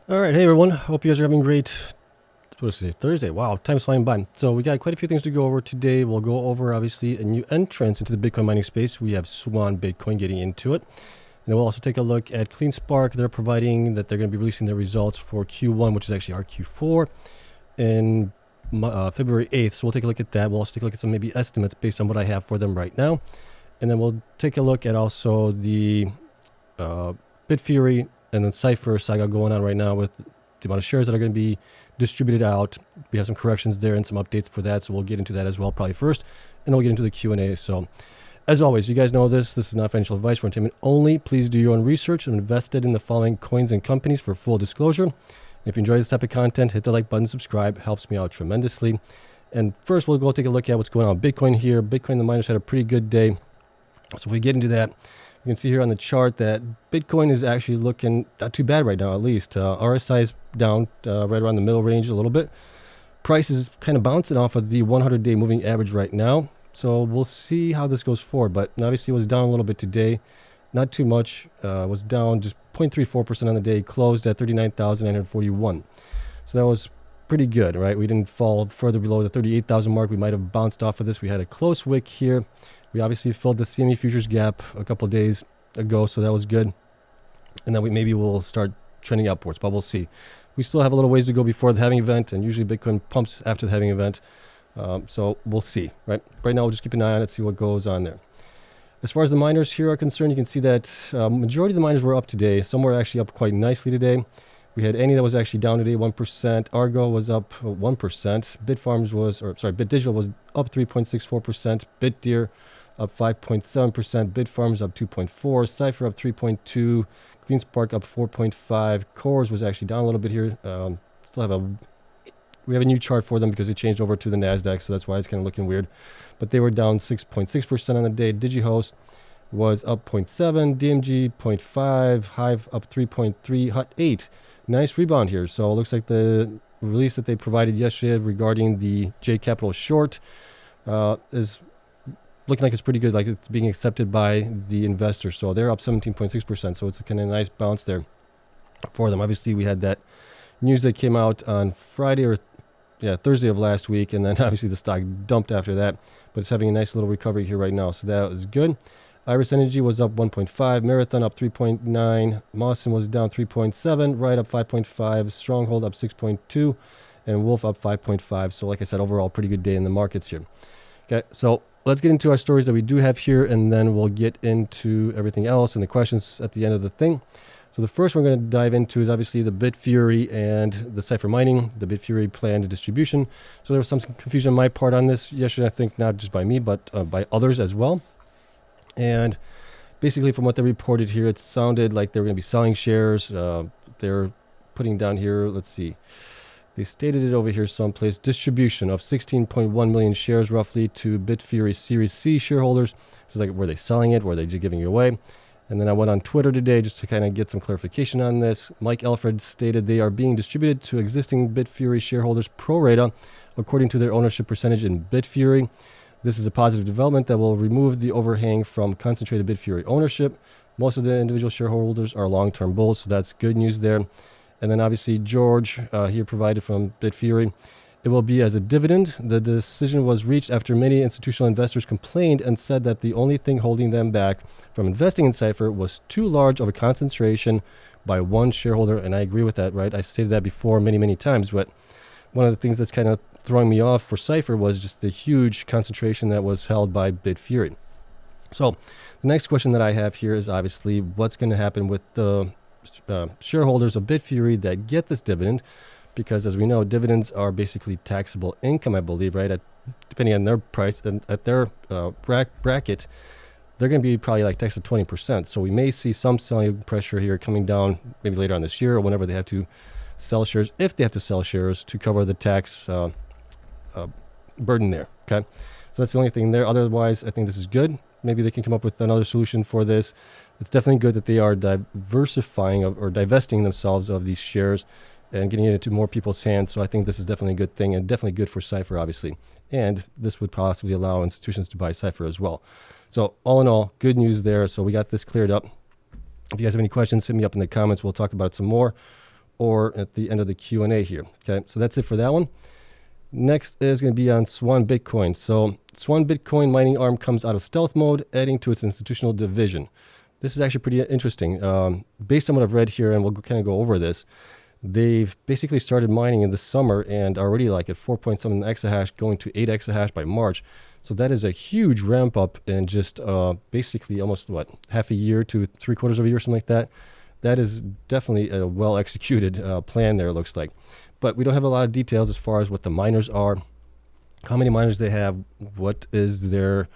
All right, hey everyone. Hope you guys are having a great, what is it, Thursday. Wow, time's flying by. So we got quite a few things to go over today. We'll go over, obviously, a new entrance into the Bitcoin mining space. We have Swan Bitcoin getting into it. And we'll also take a look at Cleanspark. They're providing that they're going to be releasing their results for Q1, which is actually our Q4, in February 8th. So we'll take a look at that. We'll also take a look at some maybe estimates based on what I have for them right now. And then we'll take a look at also the Bitfury and then Cipher saga going on right now with the amount of shares that are going to be distributed out. We have some corrections there and some updates for that, so we'll get into that as well probably first, and then we'll get into the Q&A. So as always, you guys know this is not financial advice for entertainment only. Please do your own research and invested in the following coins and companies for full disclosure. If you enjoy this type of content, hit the like button, subscribe, helps me out tremendously. And first, we'll go take a look at what's going on with Bitcoin here. Bitcoin, the miners had a pretty good day. So if we get into that, you can see here on the chart that Bitcoin is actually looking not too bad right now, at least. RSI is down right around the middle range a little bit. Price is kind of bouncing off of the 100-day moving average right now. So we'll see how this goes forward. But obviously it was down a little bit today. Not too much. Was down just 0.34% on the day. Closed at 39,941. So that was pretty good, right? We didn't fall further below the 38,000 mark. We might have bounced off of this. We had a close wick here. We obviously filled the CME futures gap a couple of days ago, so that was good. And then maybe we'll start trending upwards, but we'll see. We still have a little ways to go before the halving event, and usually Bitcoin pumps after the halving event. So we'll see, right? Right now, we'll just keep an eye on it, see what goes on there. As far as the miners here are concerned, you can see that majority of the miners were up today. Some were actually up quite nicely today. We had any that was actually down today, 1%. Argo was up 1%. BitDigital was up 3.64%. BitDeer up 5.7%. Bitfarms up 2.4%. Cipher up 3.2%. Cleanspark up 4.5%. CORZ was actually down a little bit here. We have a new chart for them because it changed over to the NASDAQ, so that's why it's kind of looking weird. But they were down 6.6% on the day. Digihost was up 0.7%. DMG 0.5%. Hive up 3.3%. Hut 8. Nice rebound here. So it looks like the release that they provided yesterday regarding the J Capital short is looking like it's pretty good, like it's being accepted by the investors. So they're up 17.6%. So it's a kind of nice bounce there for them. Obviously, we had that news that came out on Thursday of last week, and then obviously the stock dumped after that. But it's having a nice little recovery here right now. So that was good. Iris Energy was up 1.5%, Marathon up 3.9%, Mawson was down 3.7%, Riot up 5.5%, Stronghold up 6.2%, and Wolf up 5.5%. So like I said, overall, pretty good day in the markets here. Okay, so let's get into our stories that we do have here, and then we'll get into everything else and the questions at the end of the thing. So the first one we're going to dive into is obviously the Bitfury and the Cipher mining, the Bitfury planned distribution. So there was some confusion on my part on this yesterday, I think not just by me, but by others as well. And basically from what they reported here, it sounded like they were going to be selling shares. They're putting down here, let's see. They stated it over here someplace, distribution of 16.1 million shares roughly to Bitfury Series C shareholders. So like, were they selling it? Were they just giving it away? And then I went on Twitter today just to kind of get some clarification on this. Mike Alfred stated they are being distributed to existing Bitfury shareholders pro rata according to their ownership percentage in Bitfury. This is a positive development that will remove the overhang from concentrated Bitfury ownership. Most of the individual shareholders are long-term bulls, so that's good news there. And then obviously George here provided from Bitfury. It will be as a dividend. The decision was reached after many institutional investors complained and said that the only thing holding them back from investing in Cipher was too large of a concentration by one shareholder. And I agree with that, right? I've stated that before many, many times, but one of the things that's kind of throwing me off for Cipher was just the huge concentration that was held by Bitfury. So the next question that I have here is obviously what's going to happen with the shareholders of Bitfury that get this dividend, because as we know, dividends are basically taxable income, I believe, right? Depending on their price and at their bracket, they're going to be probably like taxed at 20%. So we may see some selling pressure here coming down maybe later on this year or whenever they have to sell shares, if they have to sell shares to cover the tax burden there. Okay, so that's the only thing there. Otherwise, I think this is good. Maybe they can come up with another solution for this. It's definitely good that they are diversifying or divesting themselves of these shares and getting it into more people's hands. So I think this is definitely a good thing and definitely good for Cipher, obviously. And this would possibly allow institutions to buy Cipher as well. So all in all, good news there. So we got this cleared up. If you guys have any questions, hit me up in the comments. We'll talk about it some more. or at the end of the Q&A here. Okay, so that's it for that one. Next is going to be on Swan Bitcoin. So Swan Bitcoin mining arm comes out of stealth mode, adding to its institutional division. This is actually pretty interesting. Based on what I've read here, and we'll kind of go over this, they've basically started mining in the summer and already like at 4.7 exahash, going to 8 exahash by March. So that is a huge ramp up in just basically almost half a year to 3/4 of a year, something like that. That is definitely a well executed plan there, it looks like. But we don't have a lot of details as far as what the miners are, how many miners they have, what is their,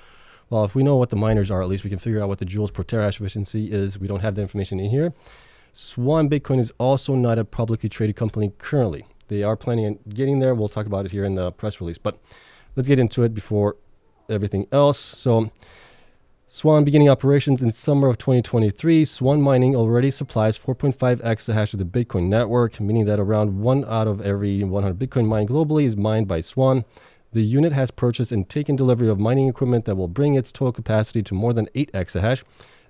well, if we know what the miners are, at least we can figure out what the joules per terahash efficiency is. We don't have the information in here. Swan Bitcoin is also not a publicly traded company currently. They are planning on getting there. We'll talk about it here in the press release, but let's get into it before everything else. So Swan beginning operations in summer of 2023. Swan Mining already supplies 4.5 exahash to the Bitcoin network, meaning that around 1 out of every 100 Bitcoin mined globally is mined by Swan. The unit has purchased and taken delivery of mining equipment that will bring its total capacity to more than 8 exahash.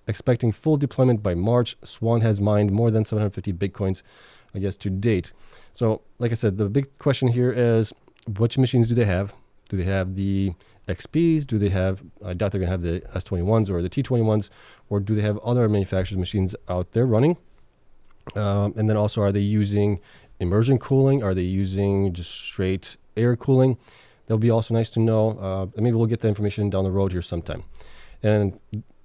Expecting full deployment by March, Swan has mined more than 750 Bitcoins, I guess, to date. So, like I said, the big question here is, which machines do they have? Do they have the XPs? Do they have, I doubt they're going to have the S21s or the T21s, or do they have other manufacturers' machines out there running? And then also, are they using immersion cooling? Are they using just straight air cooling? That'll be also nice to know. And maybe we'll get that information down the road here sometime. And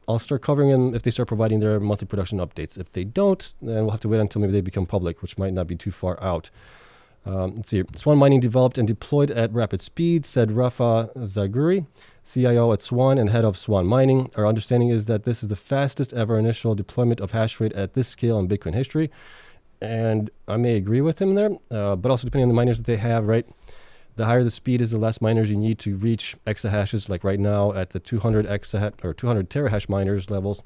I'll start covering them if they start providing their monthly production updates. If they don't, then we'll have to wait until maybe they become public, which might not be too far out. Let's see. Swan Mining developed and deployed at rapid speed, said Rafa Zaguri, CIO at Swan and head of Swan Mining. Our understanding is that this is the fastest ever initial deployment of hash rate at this scale in Bitcoin history. And I may agree with him there, but also depending on the miners that they have, right? The higher the speed is, the less miners you need to reach exahashes. Like right now at the 200 exahash or 200 terahash miners levels,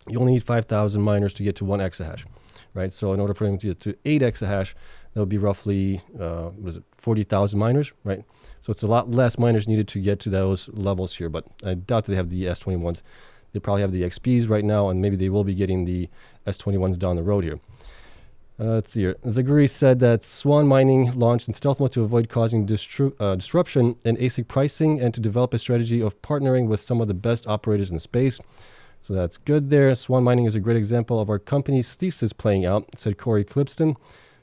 you only need 5,000 miners to get to 1 exahash, right? So in order for them to get to 8 exahash, that would be roughly 40,000 miners, right? So it's a lot less miners needed to get to those levels here, but I doubt that they have the S21s. They probably have the XPs right now, and maybe they will be getting the S21s down the road here. Let's see here. Zaguri said that Swan Mining launched in stealth mode to avoid causing disruption in ASIC pricing and to develop a strategy of partnering with some of the best operators in the space. So that's good there. Swan Mining is a great example of our company's thesis playing out, said Corey Clipston,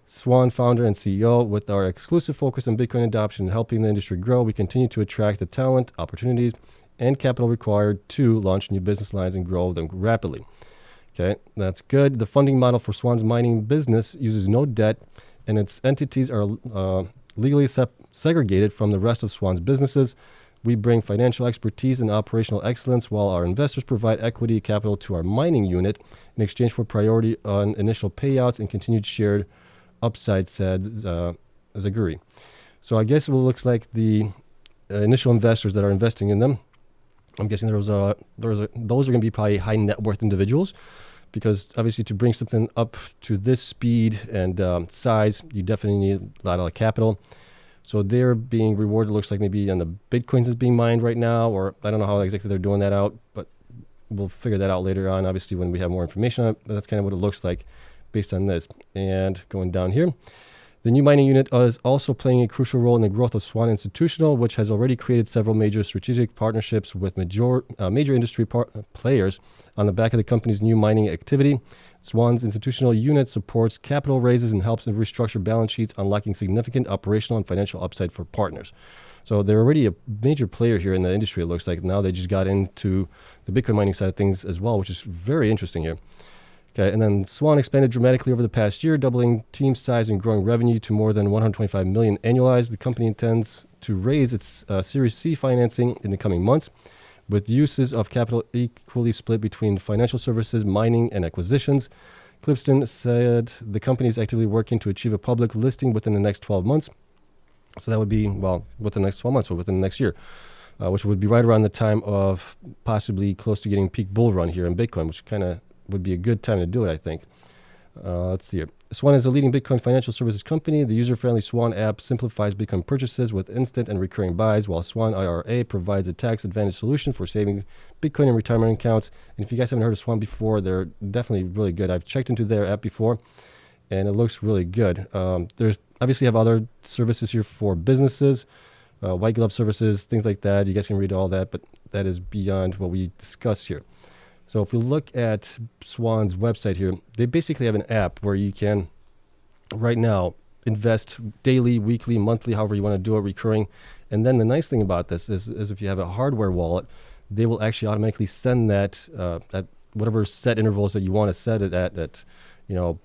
Swan founder and CEO. With our exclusive focus on Bitcoin adoption and helping the industry grow, we continue to attract the talent, opportunities, and capital required to launch new business lines and grow them rapidly. Okay, that's good. The funding model for Swan's mining business uses no debt, and its entities are legally segregated from the rest of Swan's businesses. We bring financial expertise and operational excellence, while our investors provide equity capital to our mining unit in exchange for priority on initial payouts and continued shared upside, said Zaguri. So I guess it looks like the initial investors that are investing in them, I'm guessing those are going to be probably high net worth individuals, because obviously to bring something up to this speed and size, you definitely need a lot of capital. So they're being rewarded, looks like maybe on the Bitcoins that's being mined right now, or I don't know how exactly they're doing that out, but we'll figure that out later on, obviously, when we have more information on it. But that's kind of what it looks like based on this. And going down here, the new mining unit is also playing a crucial role in the growth of Swan Institutional, which has already created several major strategic partnerships with major industry players on the back of the company's new mining activity. Swan's institutional unit supports capital raises and helps restructure balance sheets, unlocking significant operational and financial upside for partners. So they're already a major player here in the industry, it looks like. Now they just got into the Bitcoin mining side of things as well, which is very interesting here. Okay, and then Swan expanded dramatically over the past year, doubling team size and growing revenue to more than 125 million annualized. The company intends to raise its Series C financing in the coming months, with uses of capital equally split between financial services, mining, and acquisitions. Clipston said the company is actively working to achieve a public listing within the next 12 months. So that would be, well, within the next 12 months or within the next year, which would be right around the time of possibly close to getting peak bull run here in Bitcoin, which kind of would be a good time to do it, I think. Let's see here. Swan is a leading Bitcoin financial services company. The user-friendly Swan app simplifies Bitcoin purchases with instant and recurring buys, while Swan IRA provides a tax-advantaged solution for saving Bitcoin in retirement accounts. And if you guys haven't heard of Swan before, they're definitely really good. I've checked into their app before, and it looks really good. There's obviously have other services here for businesses, white glove services, things like that. You guys can read all that, but that is beyond what we discussed here. So if we look at Swan's website here, they basically have an app where you can right now invest daily, weekly, monthly, however you want to do it, recurring. And then the nice thing about this is if you have a hardware wallet, they will actually automatically send that at whatever set intervals that you want to set it at 0.1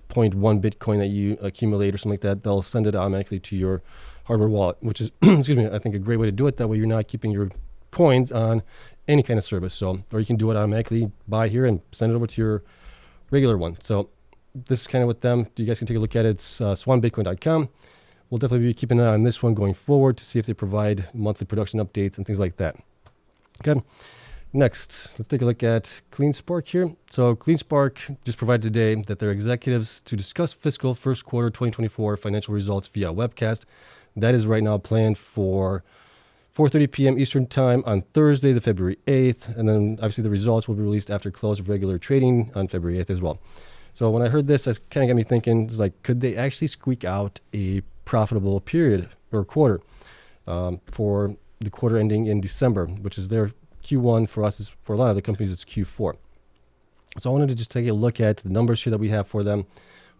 Bitcoin that you accumulate or something like that. They'll send it automatically to your hardware wallet, which is, excuse me, I think a great way to do it. That way you're not keeping your coins on any kind of service. So, or you can do it automatically, buy here and send it over to your regular one. So this is kind of with them. You guys can take a look at it. It's swanbitcoin.com. We'll definitely be keeping an eye on this one going forward to see if they provide monthly production updates and things like that. Okay. Next, let's take a look at Cleanspark here. So Cleanspark just provided today that their executives to discuss fiscal first quarter 2024 financial results via webcast. That is right now planned for 4:30 p.m. Eastern Time on Thursday, the February 8th. And then obviously the results will be released after close of regular trading on February 8th as well. So when I heard this, that kind of got me thinking, it's like, could they actually squeak out a profitable period or quarter for the quarter ending in December, which is their Q1 for us, is for a lot of the companies, it's Q4. So I wanted to just take a look at the numbers here that we have for them.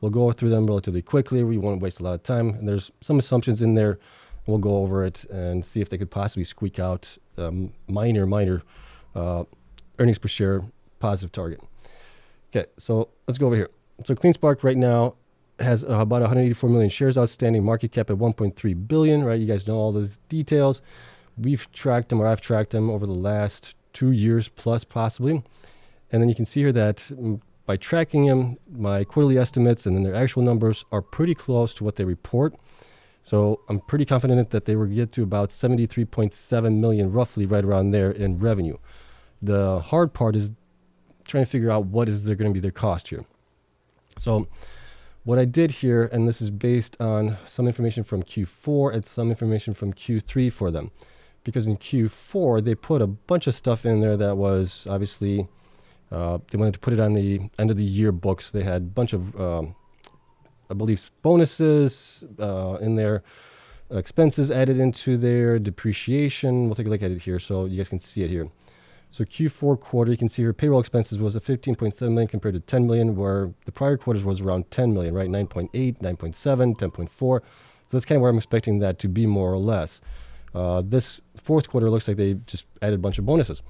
We'll go through them relatively quickly. We won't waste a lot of time. And there's some assumptions in there. We'll go over it and see if they could possibly squeak out minor earnings per share positive target. Okay, so let's go over here. So Cleanspark right now has about 184 million shares outstanding, market cap at 1.3 billion, right? You guys know all those details. We've tracked them, or I've tracked them over the last 2 years plus possibly. And then you can see here that by tracking them, my quarterly estimates and then their actual numbers are pretty close to what they report. So I'm pretty confident that they will get to about 73.7 million, roughly right around there in revenue. The hard part is trying to figure out what is going to be their cost here. So what I did here, and this is based on some information from Q4 and some information from Q3 for them. Because in Q4, they put a bunch of stuff in there that was obviously, they wanted to put it on the end of the year books. They had a bunch of, I believe, bonuses in there, expenses added into their depreciation. We'll take a look at it here so you guys can see it here. So Q4 quarter, you can see here payroll expenses was at 15.7 million compared to 10 million, where the prior quarters was around 10 million, right? 9.8, 9.7, 10.4. So that's kind of where I'm expecting that to be more or less. This fourth quarter looks like they just added a bunch of bonuses.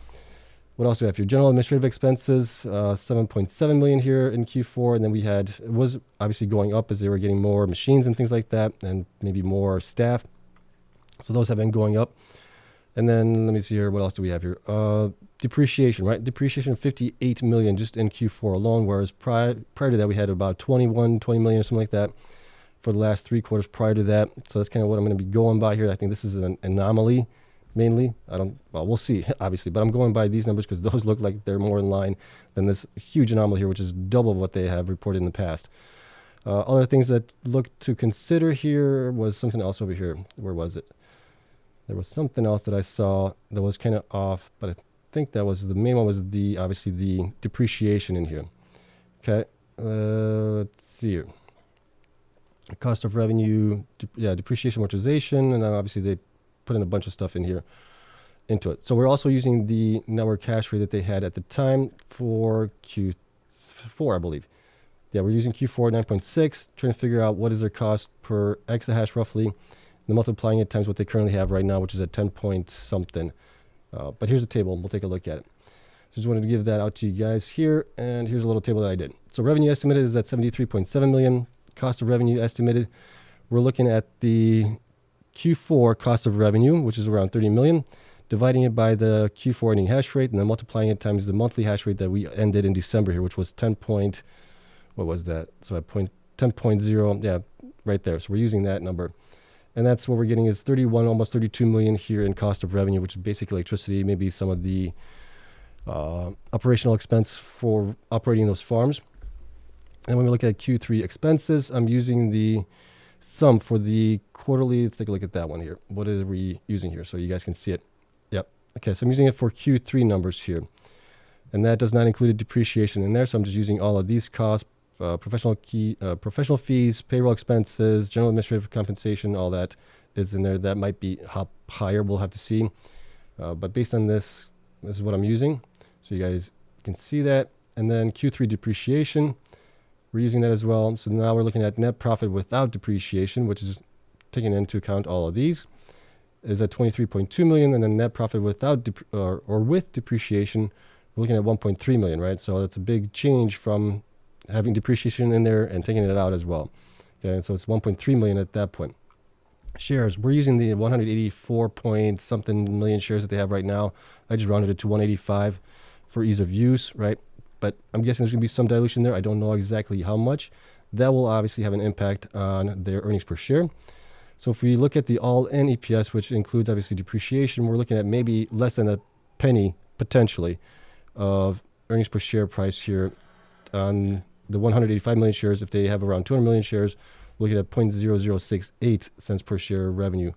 What else do we have here? General administrative expenses, 7.7 million here in Q4. And then we had, it was obviously going up as they were getting more machines and things like that, and maybe more staff. So those have been going up. And then let me see here. What else do we have here? Depreciation, right? Depreciation of 58 million just in Q4 alone, whereas prior to that we had about 20 million or something like that for the last 3 quarters prior to that. So that's kind of what I'm going to be going by here. I think this is an anomaly mainly. Well, we'll see, obviously, but I'm going by these numbers because those look like they're more in line than this huge anomaly here, which is double what they have reported in the past. Other things that look to consider here was something else over here. Where was it? There was something else that I saw that was kind of off, but I think that was the main one was obviously the depreciation in here. Okay, let's see here. Cost of revenue, depreciation, amortization, and then obviously they put in a bunch of stuff in here into it. So we're also using the network hash rate that they had at the time for Q4, I believe. Yeah, we're using Q4 9.6, trying to figure out what is their cost per exahash roughly. And multiplying it times what they currently have right now, which is at 10 point something. But here's the table. We'll take a look at it. So just wanted to give that out to you guys here. And here's a little table that I did. So revenue estimated is at 73.7 million. Cost of revenue estimated. We're looking at the Q4 cost of revenue, which is around 30 million, dividing it by the Q4 ending hash rate, and then multiplying it times the monthly hash rate that we ended in December here, which was 10 point, what was that? So at 10.0, yeah, right there. So we're using that number. And that's what we're getting is 31, almost 32 million here in cost of revenue, which is basically electricity, maybe some of the operational expense for operating those farms. And when we look at Q3 expenses, I'm using the sum for the quarterly. Let's take a look at that one here. What are we using here so you guys can see it? Yep. Okay, so I'm using it for Q3 numbers here. And that does not include a depreciation in there, so I'm just using all of these costs professional fees, payroll expenses, general administrative compensation, all that is in there. That might be higher. We'll have to see. But based on this is what I'm using. So you guys can see that. And then Q3 depreciation, we're using that as well. So now we're looking at net profit without depreciation, which is taking into account all of these, is at 23.2 million, and then net profit without or with depreciation, we're looking at 1.3 million, right? So that's a big change from having depreciation in there and taking it out as well. Okay, so it's 1.3 million at that point. Shares, we're using the 184 point something million shares that they have right now. I just rounded it to 185 for ease of use, right? But I'm guessing there's going to be some dilution there. I don't know exactly how much. That will obviously have an impact on their earnings per share. So if we look at the all-in EPS, which includes obviously depreciation, we're looking at maybe less than a penny potentially of earnings per share price here on the 185 million shares. If they have around 200 million shares, we're looking at 0.0068 cents per share revenue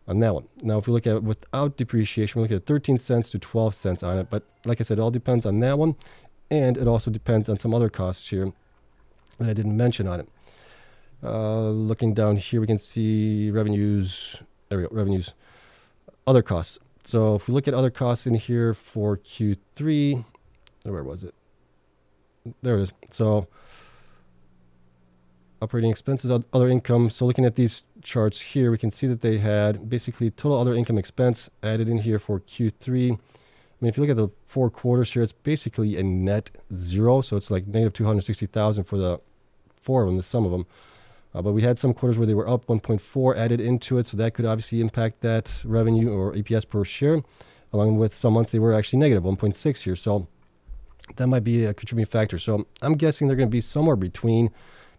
on that one. Now, if we look at without depreciation, we're looking at 13 cents to 12 cents on it. But like I said, it all depends on that one. And it also depends on some other costs here that I didn't mention on it. Looking down here, we can see revenues. There we go, revenues. Other costs. So if we look at other costs in here for Q3, where was it? There it is. So operating expenses, other income. So looking at these charts here, we can see that they had basically total other income expense added in here for Q3. I mean, if you look at the 4 quarters here, it's basically a net zero. So it's like negative 260,000 for the 4 of them, the sum of them. But we had some quarters where they were up 1.4 added into it. So that could obviously impact that revenue or EPS per share, along with some months they were actually negative 1.6 here. So that might be a contributing factor. So I'm guessing they're going to be somewhere between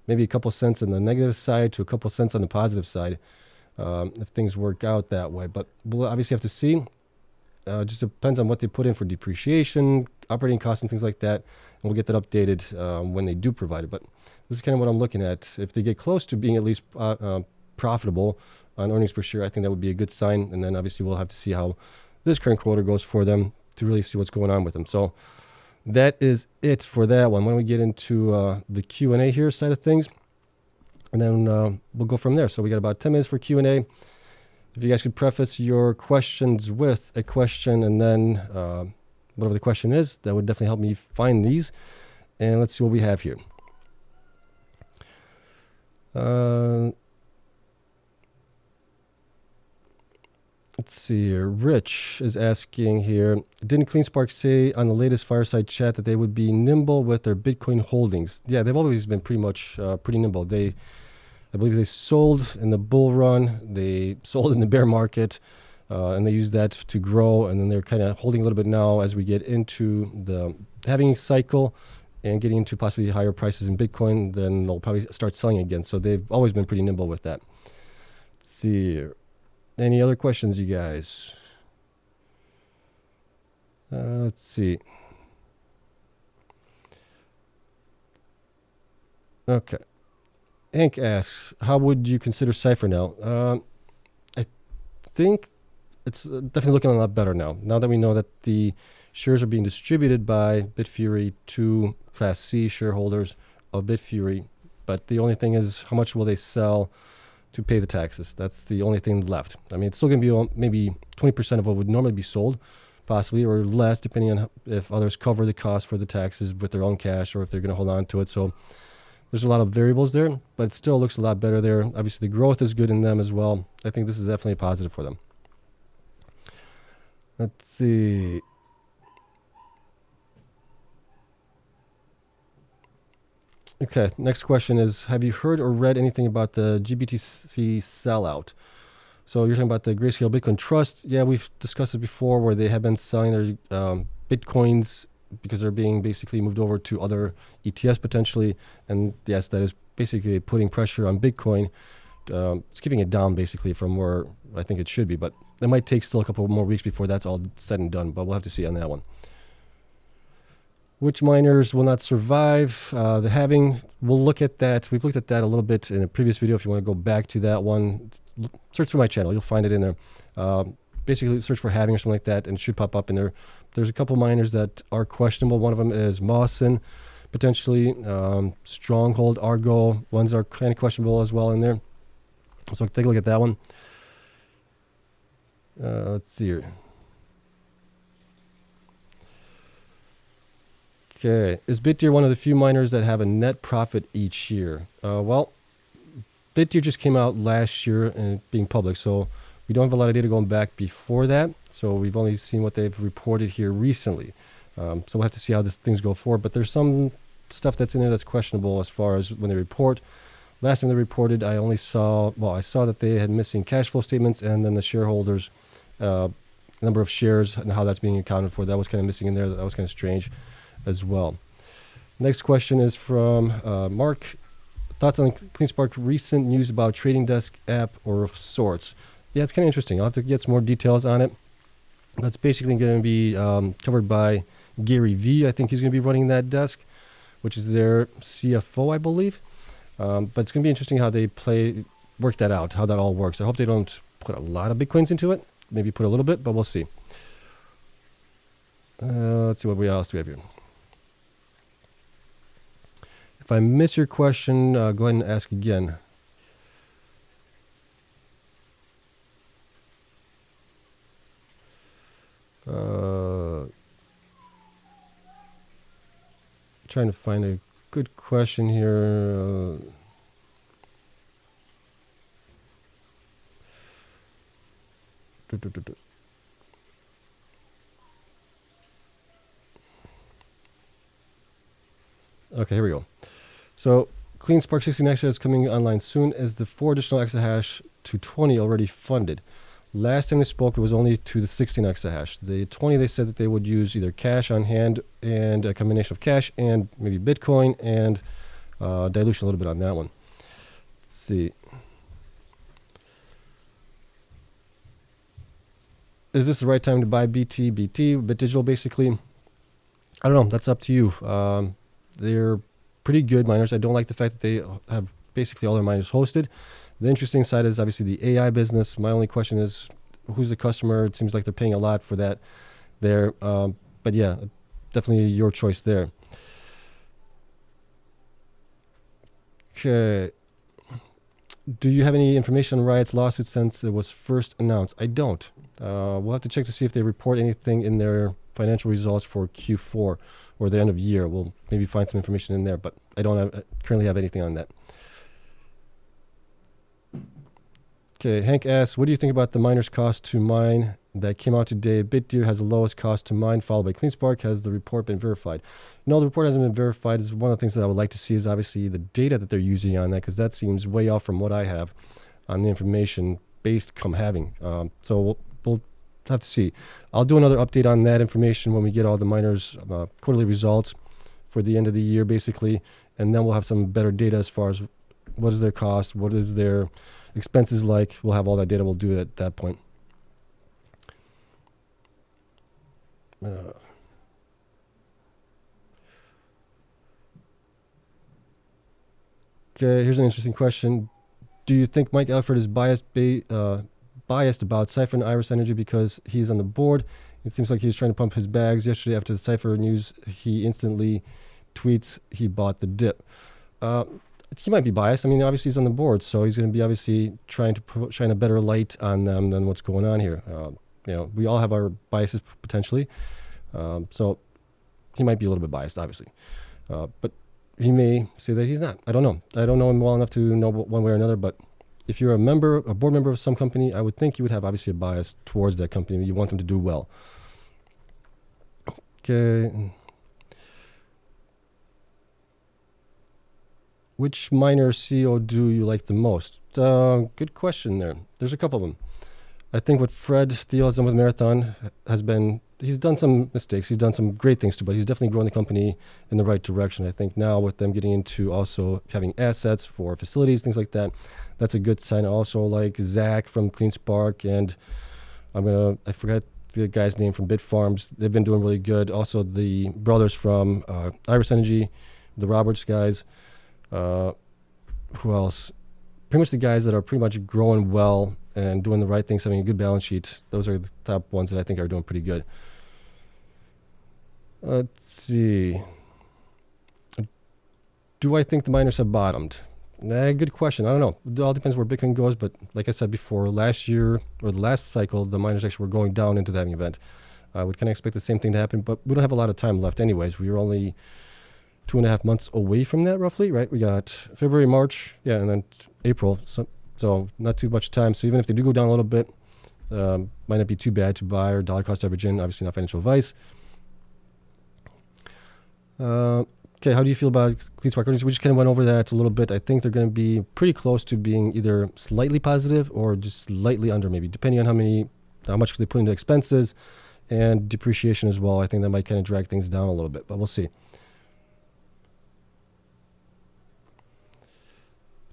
maybe a couple cents on the negative side to a couple cents on the positive side if things work out that way. But we'll obviously have to see. It just depends on what they put in for depreciation, operating costs, and things like that. And we'll get that updated when they do provide it. But this is kind of what I'm looking at. If they get close to being at least profitable on earnings per share, I think that would be a good sign. And then obviously we'll have to see how this current quarter goes for them to really see what's going on with them. So that is it for that one. Why don't we get into the Q&A here side of things, and then we'll go from there. So we got about 10 minutes for Q&A. If you guys could preface your questions with a question, and then whatever the question is, that would definitely help me find these. And let's see what we have here. Let's see here. Rich is asking here, didn't Cleanspark say on the latest fireside chat that they would be nimble with their Bitcoin holdings? Yeah, they've always been pretty nimble. I believe they sold in the bull run, they sold in the bear market, and they used that to grow. And then they're kind of holding a little bit now as we get into the halving cycle and getting into possibly higher prices in Bitcoin. Then they'll probably start selling again. So they've always been pretty nimble with that. Let's see here. Any other questions, you guys? Let's see. Okay. Hank asks, how would you consider Cipher now? I think it's definitely looking a lot better now. Now that we know that the shares are being distributed by Bitfury to Class C shareholders of Bitfury. But the only thing is, how much will they sell to pay the taxes? That's the only thing left. I mean, it's still going to be maybe 20% of what would normally be sold, possibly, or less, depending on if others cover the cost for the taxes with their own cash or if they're going to hold on to it. So there's a lot of variables there, but it still looks a lot better there. Obviously, the growth is good in them as well. I think this is definitely a positive for them. Let's see. Okay, next question is, have you heard or read anything about the GBTC sellout? So you're talking about the Grayscale Bitcoin Trust. Yeah, we've discussed it before, where they have been selling their Bitcoins because they're being basically moved over to other ETFs potentially. And yes, that is basically putting pressure on Bitcoin. It's keeping it down basically from where I think it should be. But it might take still a couple more weeks before that's all said and done. But we'll have to see on that one. Which miners will not survive the halving? We'll look at that. We've looked at that a little bit in a previous video. If you want to go back to that one, search through my channel. You'll find it in there. Basically, search for halving or something like that, and it should pop up in there. There's a couple miners that are questionable. One of them is Mawson, potentially. Stronghold, Argo, ones are kind of questionable as well in there. So take a look at that one. Let's see here. Okay, is Bitdeer one of the few miners that have a net profit each year? Well, Bitdeer just came out last year and being public, so we don't have a lot of data going back before that. So we've only seen what they've reported here recently. So we'll have to see how things go forward. But there's some stuff that's in there that's questionable as far as when they report. Last time they reported, I saw that they had missing cash flow statements and then the shareholders, number of shares and how that's being accounted for. That was kind of missing in there. That was kind of strange as well. Next question is from Mark. Thoughts on Cleanspark recent news about trading desk app or of sorts? Yeah, it's kind of interesting. I'll have to get some more details on it. That's basically going to be covered by Gary V. I think he's going to be running that desk, which is their CFO, I believe. But it's going to be interesting how they work that out, how that all works. I hope they don't put a lot of Bitcoins into it. Maybe put a little bit, but we'll see. Let's see what else do we have here. If I miss your question, go ahead and ask again. Trying to find a good question here. Okay, here we go. So Cleanspark 16 exahash is coming online soon as the 4 additional exahash to 20 already funded. Last time we spoke, it was only to the 16 exahash. The 20, they said that they would use either cash on hand and a combination of cash and maybe Bitcoin and dilution a little bit on that one. Let's see. Is this the right time to buy BTBT, BitDigital basically? I don't know. That's up to you. They're pretty good miners. I don't like the fact that they have basically all their miners hosted. The interesting side is obviously the AI business. My only question is, who's the customer? It seems like they're paying a lot for that there. But yeah, definitely your choice there. Okay. Do you have any information on Riot's lawsuit since it was first announced? I don't. We'll have to check to see if they report anything in their financial results for Q4 or the end of year. We'll maybe find some information in there, but I don't currently have anything on that. Okay, Hank asks, what do you think about the miner's cost to mine that came out today? Bitdeer has the lowest cost to mine, followed by Cleanspark. Has the report been verified? No, the report hasn't been verified. Is one of the things that I would like to see is obviously the data that they're using on that, because that seems way off from what I have on the information based come having. So we'll have to see. I'll do another update on that information when we get all the miners' quarterly results for the end of the year, basically, and then we'll have some better data as far as what is their cost, what is their expenses like. We'll have all that data. We'll do it at that point. Okay, here's an interesting question. Do you think Mike Alfred is biased about Cipher and Iris Energy because he's on the board? It seems like he was trying to pump his bags. Yesterday after the Cipher news, he instantly tweets he bought the dip. He might be biased. I mean, obviously he's on the board, so he's going to be obviously trying to shine a better light on them than what's going on here. We all have our biases potentially, so he might be a little bit biased, obviously, but he may say that he's not. I don't know. I don't know him well enough to know one way or another. But if you're a board member of some company, I would think you would have obviously a bias towards that company. You want them to do well. Okay. Which miner CEO do you like the most? Good question there. There's a couple of them. I think what Fred Thiel has done with Marathon has been, he's done some mistakes. He's done some great things too, but he's definitely grown the company in the right direction. I think now with them getting into also having assets for facilities, things like that, that's a good sign. Also like Zach from Cleanspark, and I forgot the guy's name from Bitfarms. They've been doing really good. Also the brothers from Iris Energy, the Roberts guys. Who else? Pretty much the guys that are pretty much growing well and doing the right things, having a good balance sheet. Those are the top ones that I think are doing pretty good. Let's see. Do I think the miners have bottomed? Good question. I don't know. It all depends where Bitcoin goes. But like I said before, last year or the last cycle, the miners actually were going down into that event. I would kind of expect the same thing to happen, but we don't have a lot of time left anyways. We are only 2.5 months away from that roughly, right? We got February, March, yeah, and then April. So not too much time. So even if they do go down a little bit, might not be too bad to buy or dollar cost average in. Obviously not financial advice. Okay, how do you feel about Cleanspark earnings? We just kind of went over that a little bit. I think they're going to be pretty close to being either slightly positive or just slightly under, maybe, depending on how much they put into expenses and depreciation as well. I think that might kind of drag things down a little bit, but we'll see.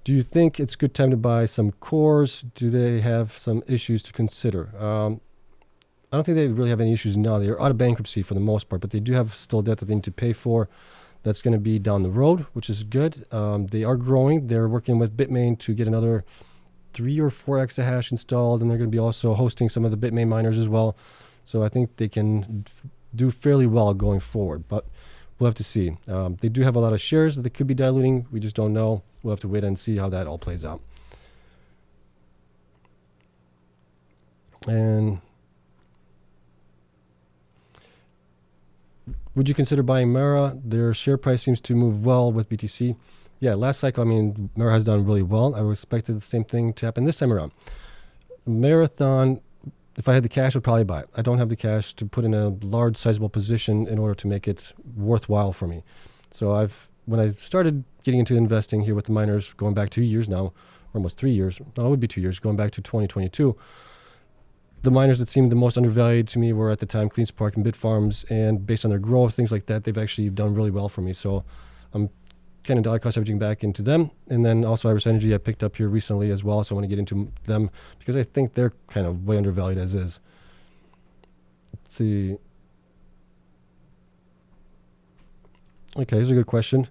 Do you think it's a good time to buy some CORZ? Do they have some issues to consider? I don't think they really have any issues now. They're out of bankruptcy for the most part, but they do have still debt that they need to pay for. That's going to be down the road, which is good. They are growing. They're working with Bitmain to get another 3 or 4 exahash installed, and they're going to be also hosting some of the Bitmain miners as well. So I think they can do fairly well going forward, but we'll have to see. They do have a lot of shares that they could be diluting. We just don't know. We'll have to wait and see how that all plays out. And would you consider buying Mara? Their share price seems to move well with BTC. Yeah, last cycle, Mara has done really well. I would expect the same thing to happen this time around. Marathon, if I had the cash, I would probably buy it. I don't have the cash to put in a large, sizable position in order to make it worthwhile for me. So when I started getting into investing here with the miners, going back 2 years now, almost 3 years, no, it would be 2 years, going back to 2022, the miners that seemed the most undervalued to me were at the time Cleanspark and Bitfarms, and based on their growth, things like that, they've actually done really well for me. So I'm kind of dollar cost averaging back into them. And then also Iris Energy I picked up here recently as well, so I want to get into them because I think they're kind of way undervalued as is. Let's see. Okay, here's a good question.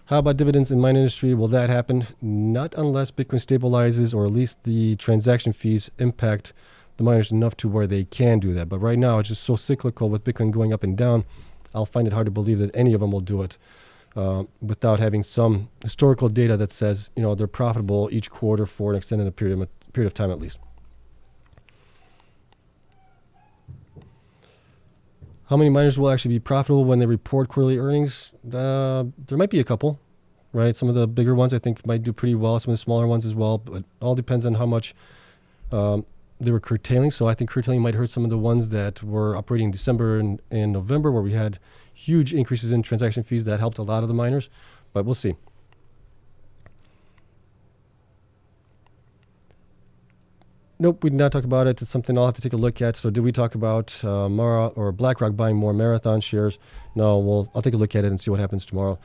How about dividends in mine industry? Will that happen? Not unless Bitcoin stabilizes, or at least the transaction fees impact the miners enough to where they can do that. But right now it's just so cyclical with Bitcoin going up and down. I'll find it hard to believe that any of them will do it without having some historical data that says, they're profitable each quarter for an extended period of time at least. How many miners will actually be profitable when they report quarterly earnings? There might be a couple, right? Some of the bigger ones I think might do pretty well. Some of the smaller ones as well, but it all depends on how much they were curtailing. So I think curtailing might hurt some of the ones that were operating in December and November, where we had huge increases in transaction fees. That helped a lot of the miners, but we'll see. Nope, we did not talk about it. It's something I'll have to take a look at. So did we talk about Mara or BlackRock buying more Marathon shares? No, I'll take a look at it and see what happens tomorrow.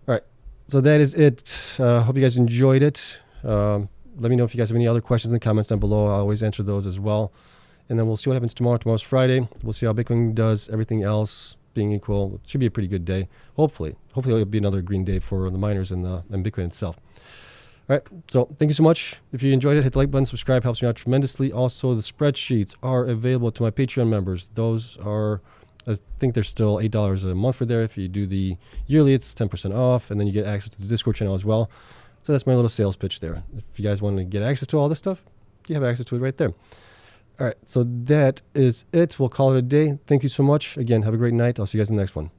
All right, so that is it. Hope you guys enjoyed it. Let me know if you guys have any other questions in the comments down below. I'll always answer those as well. And then we'll see what happens tomorrow. Tomorrow's Friday. We'll see how Bitcoin does. Everything else being equal, it should be a pretty good day. Hopefully it'll be another green day for the miners and Bitcoin itself. All right, so thank you so much. If you enjoyed it, hit the like button, subscribe, helps me out tremendously. Also, the spreadsheets are available to my Patreon members. Those are, I think they're still $8 a month for there. If you do the yearly, it's 10% off, and then you get access to the Discord channel as well. So that's my little sales pitch there. If you guys want to get access to all this stuff, you have access to it right there. All right, so that is it. We'll call it a day. Thank you so much. Again, have a great night. I'll see you guys in the next one.